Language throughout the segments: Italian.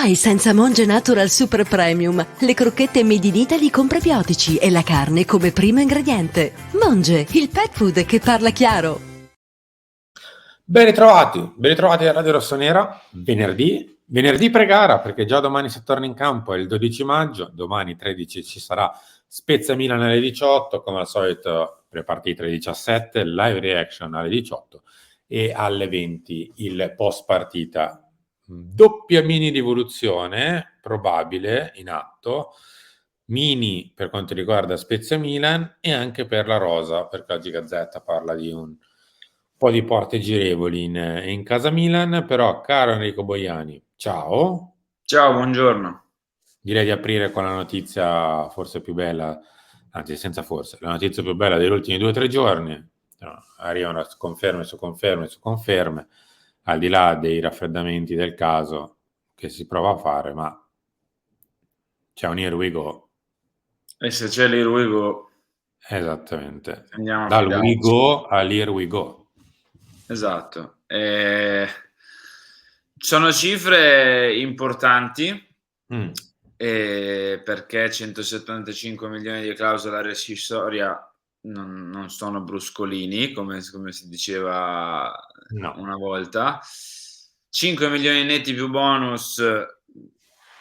Mai senza Monge Natural Super Premium, le crocchette made in Italy con prebiotici e la carne come primo ingrediente. Monge, il pet food che parla chiaro. Ben ritrovati a Radio Rossonera, venerdì pre-gara, perché già domani si torna in campo, è il 12 maggio, domani 13 ci sarà Spezia Milan alle 18, come al solito prepartite alle 17, live reaction alle 18 e alle 20 il post partita. Doppia mini rivoluzione probabile in atto, mini per quanto riguarda Spezia Milan e anche per la rosa, perché oggi Gazzetta parla di un po' di porte girevoli in casa Milan. Però caro Enrico Boiani, ciao. Ciao, buongiorno. Direi di aprire con la notizia forse più bella, anzi senza forse, la notizia più bella degli ultimi 2 o 3 giorni. No, arrivano conferme su conferme su conferme, al di là dei raffreddamenti del caso che si prova a fare, ma c'è un here we go. E se c'è l'Here We Go, Esattamente. andiamo a Dal we fidarci. go all'here we go. Esatto. Sono cifre importanti perché 175 milioni di clausola rescissoria non sono bruscolini, come si diceva No. una volta. 5 milioni netti più bonus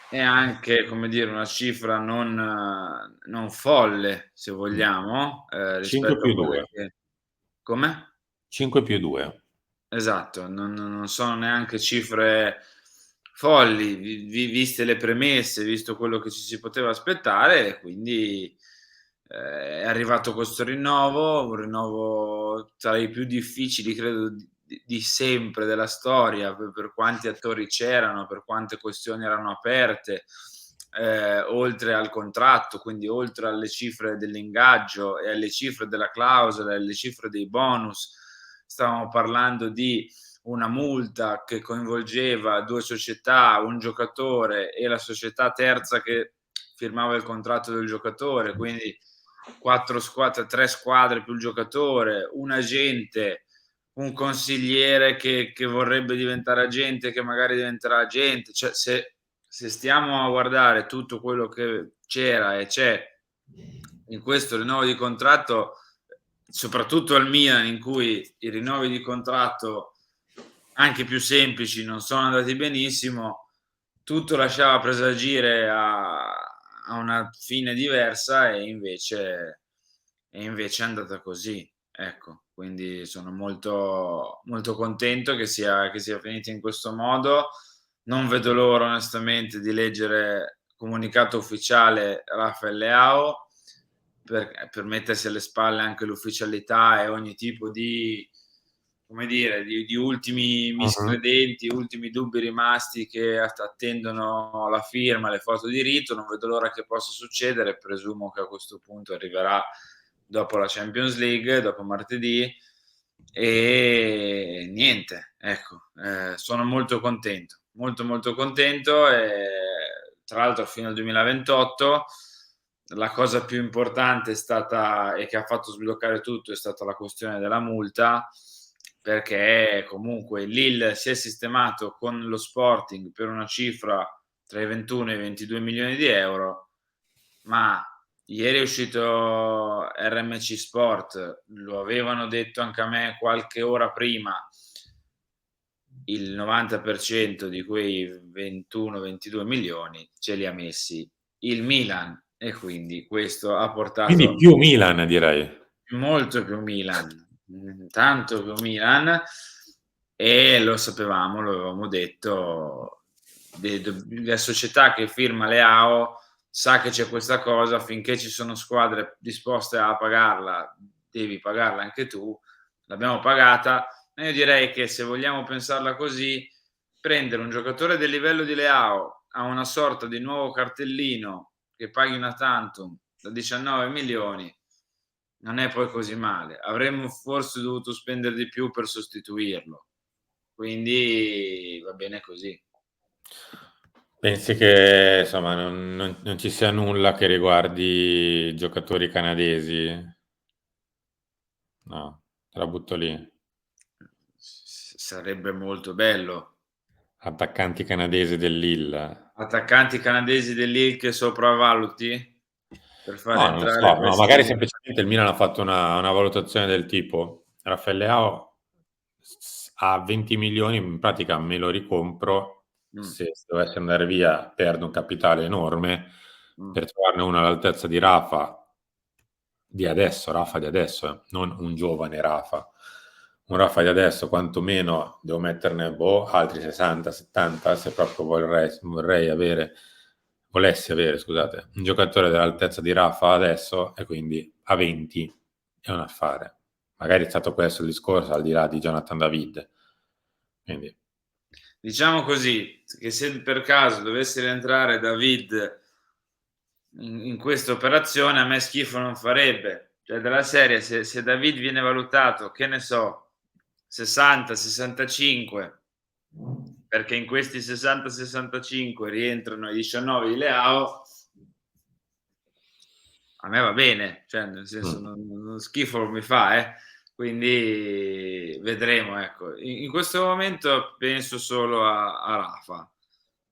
è anche, come dire, una cifra non folle, se vogliamo, 5 rispetto più a quelle 2. che... Come? 5 più 2. Esatto, non sono neanche cifre folli, viste le premesse, visto quello che ci si poteva aspettare, quindi è arrivato questo rinnovo, un rinnovo tra i più difficili, credo, di sempre della storia, per quanti attori c'erano, per quante questioni erano aperte, oltre al contratto, quindi oltre alle cifre dell'ingaggio e alle cifre della clausola e alle cifre dei bonus. Stavamo parlando di una multa che coinvolgeva 2 società, un giocatore e la società terza che firmava il contratto del giocatore, quindi 3 squadre più il giocatore, un agente, un consigliere che vorrebbe diventare agente, che magari diventerà agente. Cioè, se stiamo a guardare tutto quello che c'era e c'è in questo rinnovo di contratto, soprattutto al Milan, in cui i rinnovi di contratto anche più semplici non sono andati benissimo, tutto lasciava presagire a una fine diversa e invece è andata così. Ecco, quindi sono molto, molto contento che sia finita in questo modo. Non vedo l'ora onestamente di leggere comunicato ufficiale Rafael Leao per mettersi alle spalle anche l'ufficialità e ogni tipo di, come dire, di ultimi miscredenti, ultimi dubbi rimasti che attendono la firma, le foto di rito. Non vedo l'ora che possa succedere, presumo che a questo punto arriverà dopo la Champions League, dopo martedì, e niente, ecco, sono molto contento, molto molto contento, e tra l'altro fino al 2028 la cosa più importante è stata, e che ha fatto sbloccare tutto, è stata la questione della multa, perché comunque Lille si è sistemato con lo Sporting per una cifra tra i 21 e i 22 milioni di euro, ma ieri è uscito RMC Sport, lo avevano detto anche a me qualche ora prima, il 90% di quei 21-22 milioni ce li ha messi il Milan, e quindi questo ha portato Quindi più Milan, direi. molto più Milan, tanto più Milan, e lo sapevamo, lo avevamo detto, la società che firma Leao sa che c'è questa cosa, finché ci sono squadre disposte a pagarla, devi pagarla anche tu, l'abbiamo pagata. E io direi che, se vogliamo pensarla così, prendere un giocatore del livello di Leao a una sorta di nuovo cartellino che paghi una tantum da 19 milioni non è poi così male. Avremmo forse dovuto spendere di più per sostituirlo, quindi va bene così. Pensi che insomma non ci sia nulla che riguardi i giocatori canadesi? No, te la butto lì. Sarebbe molto bello. attaccanti canadesi del Lille. Attaccanti canadesi dell'Il che sopravvaluti per far No, non lo entrare so, no, magari questi. semplicemente il Milan ha fatto una valutazione del tipo Raffaele Leao a 20 milioni, in pratica me lo ricompro, Mm, se dovesse andare via perdo un capitale enorme, mm. per trovarne uno all'altezza di Rafa di adesso, non un giovane Rafa. Un Rafa di adesso, quantomeno devo metterne altri 60-70 se proprio volessi avere, scusate, un giocatore dell'altezza di Rafa adesso e quindi a 20 è un affare. Magari è stato questo il discorso al di là di Jonathan David. Quindi, Diciamo così, che se per caso dovesse rientrare David in questa operazione, a me schifo non farebbe. Cioè, della serie, se David viene valutato, che ne so, 60-65, perché in questi 60-65 rientrano i 19 di Leao, a me va bene, cioè nel senso non schifo non mi fa, quindi vedremo, ecco. In questo momento penso solo a Rafa,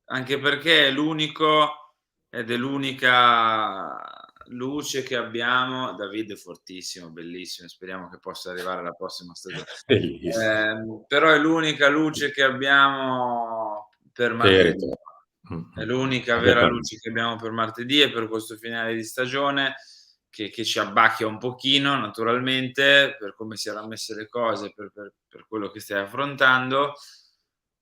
anche perché è l'unico ed è l'unica luce che abbiamo. David è fortissimo, bellissimo, speriamo che possa arrivare alla prossima stagione. bellissimo. Però è l'unica luce che abbiamo per martedì. Merito. È l'unica Anche vera per me. luce che abbiamo per martedì e per questo finale di stagione che ci abbacchia un pochino, naturalmente, per come si erano messe le cose, per quello che stai affrontando.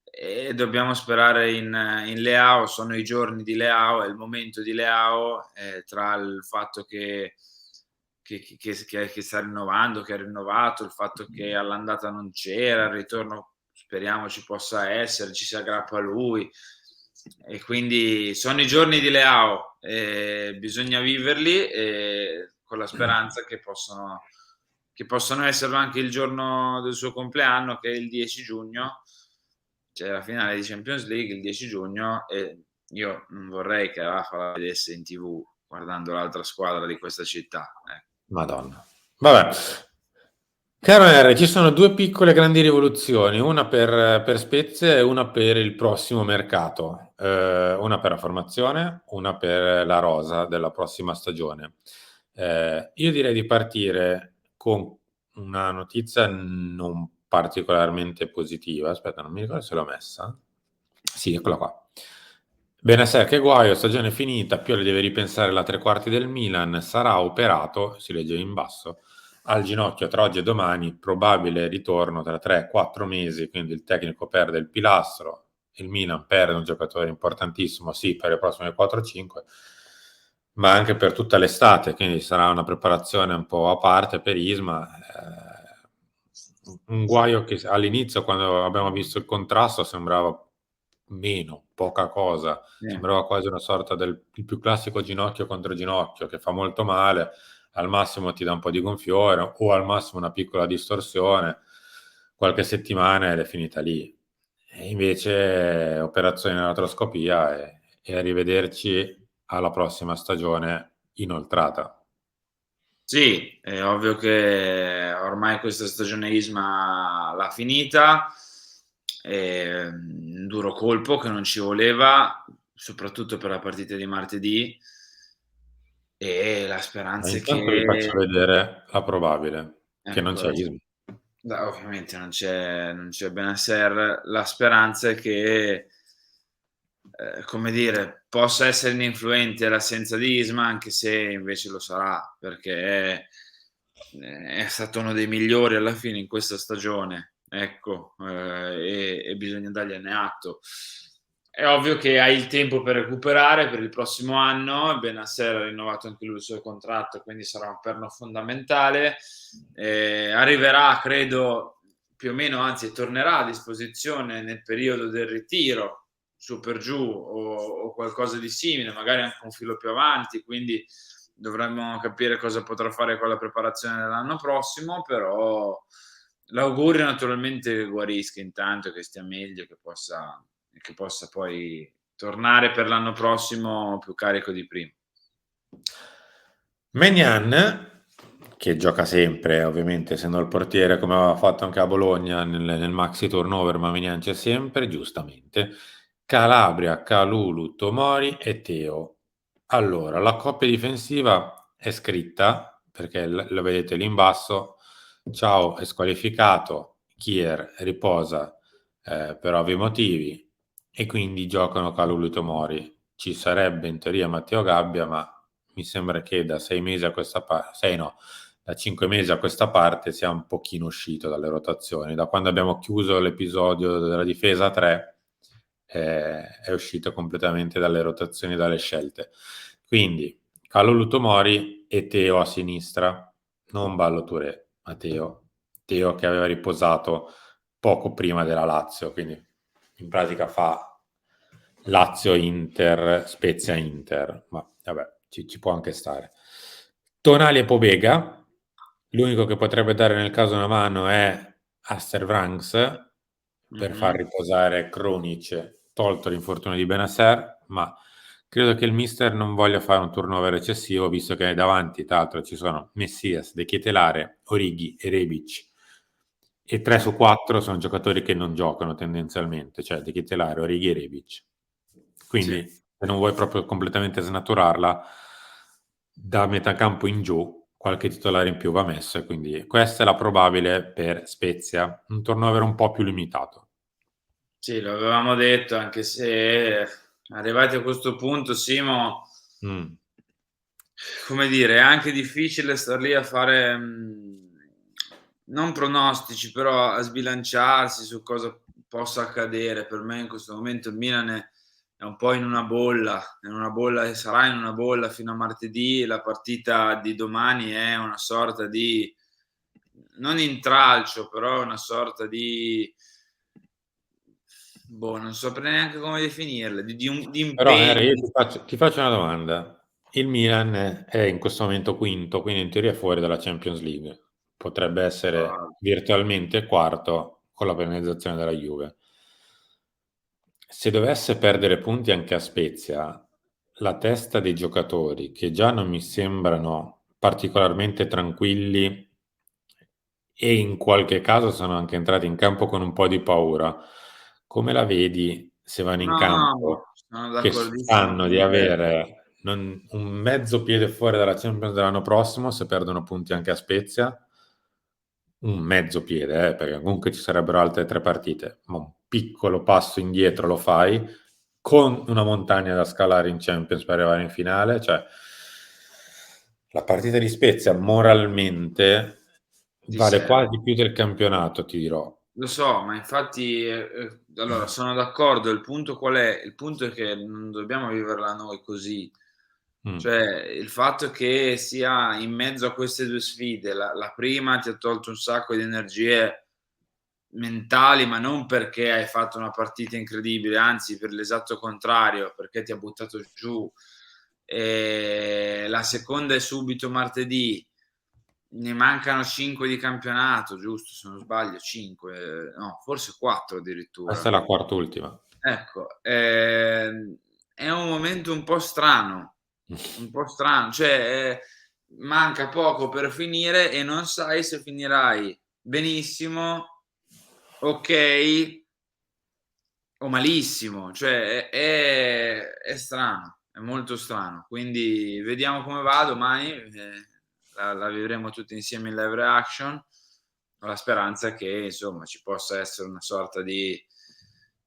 E dobbiamo sperare in Leao. Sono i giorni di Leao, è il momento di Leao, tra il fatto che sta rinnovando, che ha rinnovato, il fatto che all'andata non c'era, il ritorno speriamo ci possa essere, ci si aggrappa a lui. E quindi sono i giorni di Leao, bisogna viverli con la speranza che possono esserlo anche il giorno del suo compleanno, che è il 10 giugno. C'è la finale di Champions League il 10 giugno e io non vorrei che Rafa la vedesse in TV guardando l'altra squadra di questa città. Madonna. Vabbè. Caro R, ci sono due piccole grandi rivoluzioni, una per Spezia e una per il prossimo mercato. Una per la formazione, una per la rosa della prossima stagione. Io direi di partire con una notizia non particolarmente positiva. Aspetta, non mi ricordo se l'ho messa. Sì, eccola qua. Benasser, che guaio, stagione finita, Pioli deve ripensare la tre quarti del Milan, sarà operato, si legge in basso, al ginocchio tra oggi e domani, probabile ritorno tra 3-4 mesi, quindi il tecnico perde il pilastro, il Milan perde un giocatore importantissimo, sì, per le prossime 4-5, ma anche per tutta l'estate, quindi sarà una preparazione un po' a parte per Isma. Un guaio che all'inizio, quando abbiamo visto il contrasto, sembrava poca cosa, sembrava quasi una sorta del il più classico ginocchio contro ginocchio, che fa molto male, al massimo ti dà un po' di gonfiore o al massimo una piccola distorsione, qualche settimana ed è finita lì. E invece operazione in artroscopia e arrivederci alla prossima stagione inoltrata. Sì, è ovvio che ormai questa stagione Isma l'ha finita, è un duro colpo che non ci voleva, soprattutto per la partita di martedì, e la Ma speranza è intanto vi faccio che, vedere la probabile, che non ecco, c'è Isma. ovviamente non c'è Benasser, la speranza è che, come dire, possa essere ininfluente l'assenza di Isma, anche se invece lo sarà, perché è stato uno dei migliori alla fine in questa stagione, ecco, e bisogna dargliene atto. È ovvio che hai il tempo per recuperare per il prossimo anno, Benasser ha rinnovato anche lui il suo contratto, quindi sarà un perno fondamentale. Arriverà, credo, più o meno, anzi tornerà a disposizione nel periodo del ritiro, su per giù o qualcosa di simile, magari anche un filo più avanti, quindi dovremmo capire cosa potrà fare con la preparazione dell'anno prossimo, però l'augurio naturalmente che guarisca intanto, che stia meglio, che possa poi tornare per l'anno prossimo più carico di prima. Maignan, che gioca sempre, ovviamente essendo il portiere, come aveva fatto anche a Bologna nel maxi turnover, ma Mignan c'è sempre, giustamente. Calabria, Calulu, Tomori e Teo. Allora, la coppia difensiva è scritta, perché lo vedete lì in basso. Ciao è squalificato, Kier riposa per ovvi motivi e quindi giocano Calulu e Tomori. Ci sarebbe in teoria Matteo Gabbia, ma mi sembra che da 6 mesi a questa parte, 6 no, da 5 mesi a questa parte sia un pochino uscito dalle rotazioni. Da quando abbiamo chiuso l'episodio della difesa 3 è uscito completamente dalle rotazioni, dalle scelte. Quindi Calulu Tomori e Teo a sinistra, non Ballo Touré, ma Teo. Teo che aveva riposato poco prima della Lazio, quindi in pratica fa Lazio-Inter, Spezia-Inter, ma vabbè, ci può anche stare. Tonali e Pobega, l'unico che potrebbe dare nel caso una mano è Aster Vranks per far riposare Kronic, tolto l'infortunio di Benasser, ma credo che il mister non voglia fare un turnover eccessivo, visto che davanti, tra l'altro, ci sono Messias, De Ketelare, Orighi e Rebic, e 3 su 4 sono giocatori che non giocano tendenzialmente, cioè De Ketelare, Orighi e Rebic. Quindi, se non vuoi proprio completamente snaturarla, da metà campo in giù, qualche titolare in più va messo, e quindi questa è la probabile per Spezia, un turnover un po' più limitato. Sì, lo avevamo detto, anche se arrivati a questo punto, Simo, come dire, è anche difficile star lì a fare non pronostici, però a sbilanciarsi su cosa possa accadere. Per me in questo momento il Milan è un po' in una bolla e sarà in una bolla fino a martedì. La partita di domani è una sorta di, non intralcio, però una sorta di, non saprei neanche come definirle, di Però Henry, io impegno. ti faccio una domanda. Il Milan è in questo momento quinto, quindi in teoria è fuori dalla Champions League. Potrebbe essere virtualmente quarto con la penalizzazione della Juve. Se dovesse perdere punti anche a Spezia, la testa dei giocatori, che già non mi sembrano particolarmente tranquilli e in qualche caso sono anche entrati in campo con un po' di paura, come la vedi se vanno in No, campo sono che d'accordissimo sanno di con te. avere un mezzo piede fuori dalla Champions dell'anno prossimo se perdono punti anche a Spezia? Un mezzo piede, perché comunque ci sarebbero altre 3 partite, ma un piccolo passo indietro lo fai con una montagna da scalare in Champions per arrivare in finale. Cioè, la partita di Spezia moralmente Ti vale serve. quasi più del campionato, ti dirò. Lo so, ma infatti, allora sono d'accordo. Il punto qual è? Il punto è che non dobbiamo viverla noi così. Cioè, il fatto che sia in mezzo a queste due sfide, la prima ti ha tolto un sacco di energie mentali, ma non perché hai fatto una partita incredibile, anzi per l'esatto contrario, perché ti ha buttato giù. La seconda è subito martedì, ne mancano 5 di campionato, giusto? Se non sbaglio, 5, no, forse 4 Questa addirittura. è la quart'ultima. Ecco, è un momento un po' strano, cioè manca poco per finire e non sai se finirai benissimo, ok, o malissimo, cioè è strano, è molto strano. Quindi vediamo come va domani, la vivremo tutti insieme in live reaction. Ho la speranza che insomma ci possa essere una sorta di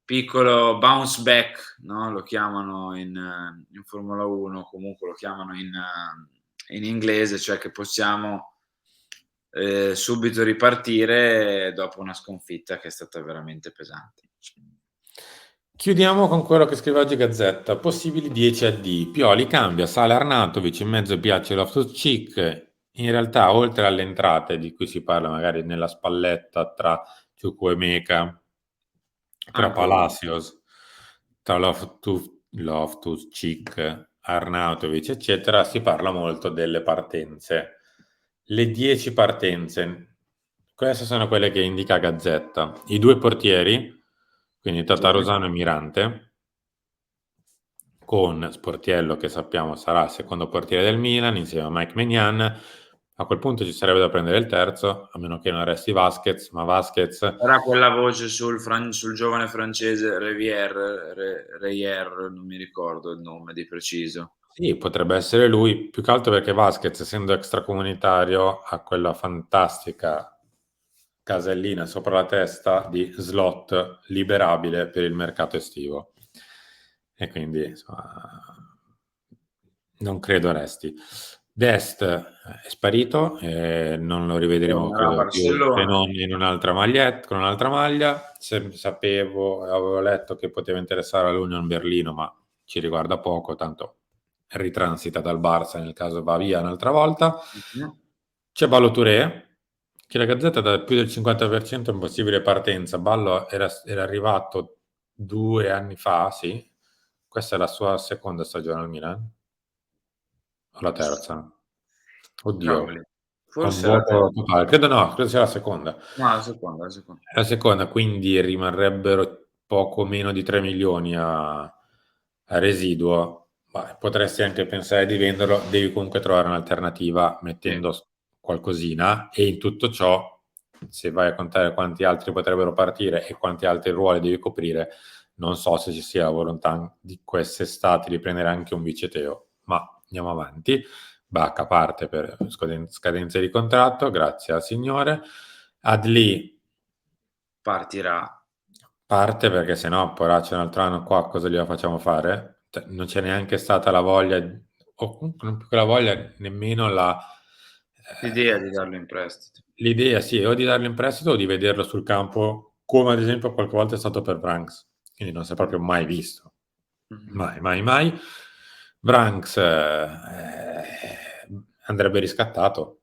piccolo bounce back, no? Lo chiamano in Formula 1, comunque lo chiamano in inglese, cioè che possiamo subito ripartire dopo una sconfitta che è stata veramente pesante. Chiudiamo con quello che scrive oggi Gazzetta. Possibili 10 AD. Pioli cambia, sale Arnautovic, in mezzo piace Loftus-Cheek. In realtà, oltre alle entrate di cui si parla magari nella spalletta tra Chukwuemeka, tra Ancora. Palacios, tra Loftus-Cheek, Arnautovic, eccetera, si parla molto delle partenze. Le 10 partenze, queste sono quelle che indica Gazzetta. I 2 portieri, quindi Tatarusano e Mirante, con Sportiello che sappiamo sarà il secondo portiere del Milan insieme a Mike Maignan, A quel punto ci sarebbe da prendere il terzo, a meno che non resti Vasquez, ma Vasquez... Era quella voce sul giovane francese Reyer, non mi ricordo il nome di preciso. Sì, potrebbe essere lui, più che altro perché Vasquez, essendo extracomunitario, ha quella fantastica casellina sopra la testa di slot liberabile per il mercato estivo. E quindi, insomma, non credo resti. Dest è sparito, non lo rivedremo Tornerà a credo più se Barcellona. non in un'altra maglietta, con un'altra maglia. Avevo letto che poteva interessare all'Union Berlino, ma ci riguarda poco, tanto ritransita dal Barça nel caso va via un'altra volta. C'è Ballo Touré, che la Gazzetta dà più del 50% in possibile partenza. Ballo era arrivato 2 anni fa, sì. Questa è la sua seconda stagione al Milan? O la terza? Oddio, Cavoli. ho un Forse la vuoto terza. totale. Credo sia la seconda. No, la seconda. La seconda, quindi rimarrebbero poco meno di 3 milioni a residuo. Ma potresti anche pensare di venderlo, devi comunque trovare un'alternativa mettendo qualcosina, e in tutto ciò, se vai a contare quanti altri potrebbero partire e quanti altri ruoli devi coprire, non so se ci sia la volontà di quest'estate di prendere anche un vice Teo, ma andiamo avanti. Bacca parte per scadenze di contratto, grazie al signore. Adli Partirà. parte perché sennò poraccio un altro anno qua cosa gliela facciamo fare? Cioè, non c'è neanche stata la voglia, o comunque non più che la voglia, nemmeno L'idea di darlo in prestito. l'idea, sì, o di darlo in prestito o di vederlo sul campo, come ad esempio qualche volta è stato per Branks, quindi non si è proprio mai visto. Mai. Branks andrebbe riscattato.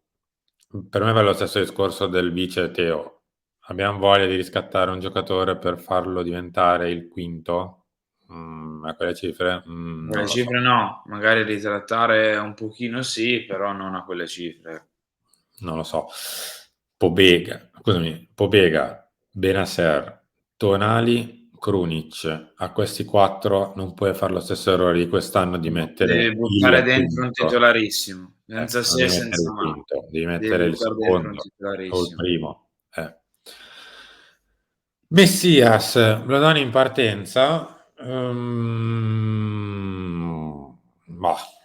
Per me va lo stesso discorso del vice Teo. Abbiamo voglia di riscattare un giocatore per farlo diventare il quinto? A quelle cifre? Non Le lo so. cifre no, magari ritrattare un pochino sì, però non a quelle cifre. Non lo so. Pobega, Benasser, Tonali, Krunic. A questi 4 non puoi fare lo stesso errore di quest'anno di mettere Devi buttare il dentro un quinto. titolarissimo, senza Non se e devi mettere senza il ma. quinto, devi Devi mettere il buttare dentro un secondo o il titolarissimo. primo. Messias, Blodoni in partenza.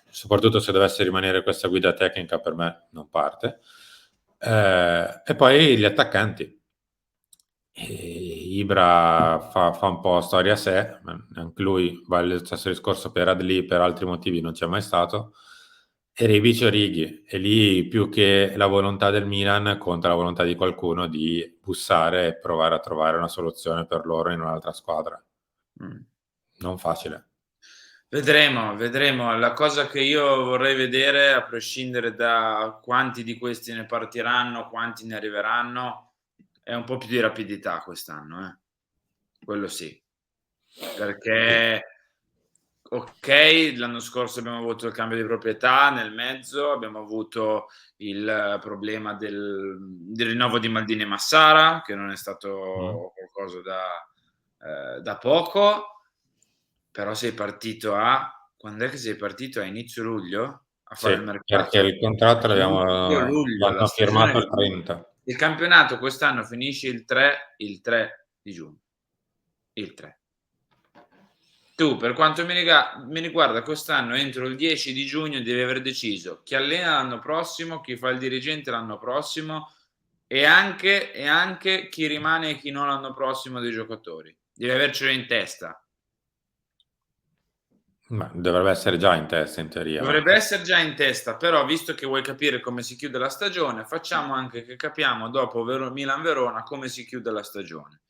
Soprattutto se dovesse rimanere questa guida tecnica, per me non parte. E poi gli attaccanti. Ibra fa un po' storia a sé, anche lui vale lo stesso discorso per Adli, per altri motivi non c'è mai stato. E Rebic Origi, e lì più che la volontà del Milan conta la volontà di qualcuno di bussare e provare a trovare una soluzione per loro in un'altra squadra. Non facile. Vedremo. La cosa che io vorrei vedere, a prescindere da quanti di questi ne partiranno, quanti ne arriveranno, è un po' più di rapidità quest'anno, quello sì. Perché okay, l'anno scorso abbiamo avuto il cambio di proprietà nel mezzo, abbiamo avuto il problema del rinnovo di Maldini e Massara, che non è stato qualcosa da poco, però sei partito quand'è che sei partito? A inizio luglio? A fare il Sì, perché mercato? il contratto Inizio luglio, la l'hanno stagione firmato il 30. il campionato quest'anno finisce il 3 di giugno. Il 3. Tu, per quanto mi riguarda, quest'anno entro il 10 di giugno devi aver deciso chi allena l'anno prossimo, chi fa il dirigente l'anno prossimo e anche chi rimane e chi no l'anno prossimo dei giocatori. Devi avercelo in testa. Ma dovrebbe essere già in testa in teoria. Dovrebbe essere già in testa, però visto che vuoi capire come si chiude la stagione, facciamo anche che capiamo dopo Milan-Verona come si chiude la stagione.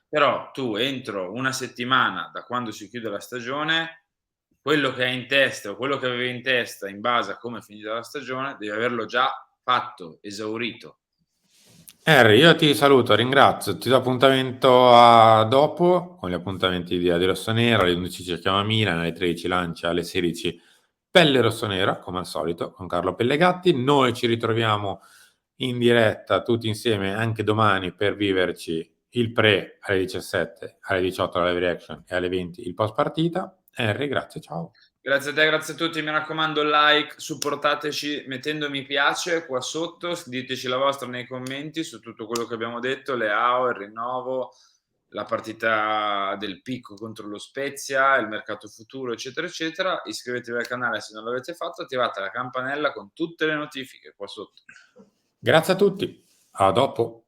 Però tu entro una settimana da quando si chiude la stagione, quello che hai in testa o quello che avevi in testa in base a come è finita la stagione, devi averlo già fatto, esaurito. Harry, io ti saluto, ringrazio, ti do appuntamento a dopo con gli appuntamenti di Radio Rossonera, alle 11 ci chiama Milan, alle 13 Lancia, alle 16 Pelle Rossonera, come al solito, con Carlo Pellegatti. Noi ci ritroviamo in diretta tutti insieme anche domani per viverci il pre alle 17, alle 18 la live reaction e alle 20 il post partita. Harry, grazie, ciao. Grazie a te, grazie a tutti, mi raccomando like, supportateci mettendo mi piace qua sotto, diteci la vostra nei commenti su tutto quello che abbiamo detto, le AO, il rinnovo, la partita del Picco contro lo Spezia, il mercato futuro, eccetera, eccetera. Iscrivetevi al canale se non l'avete fatto, attivate la campanella con tutte le notifiche qua sotto. Grazie a tutti, a dopo.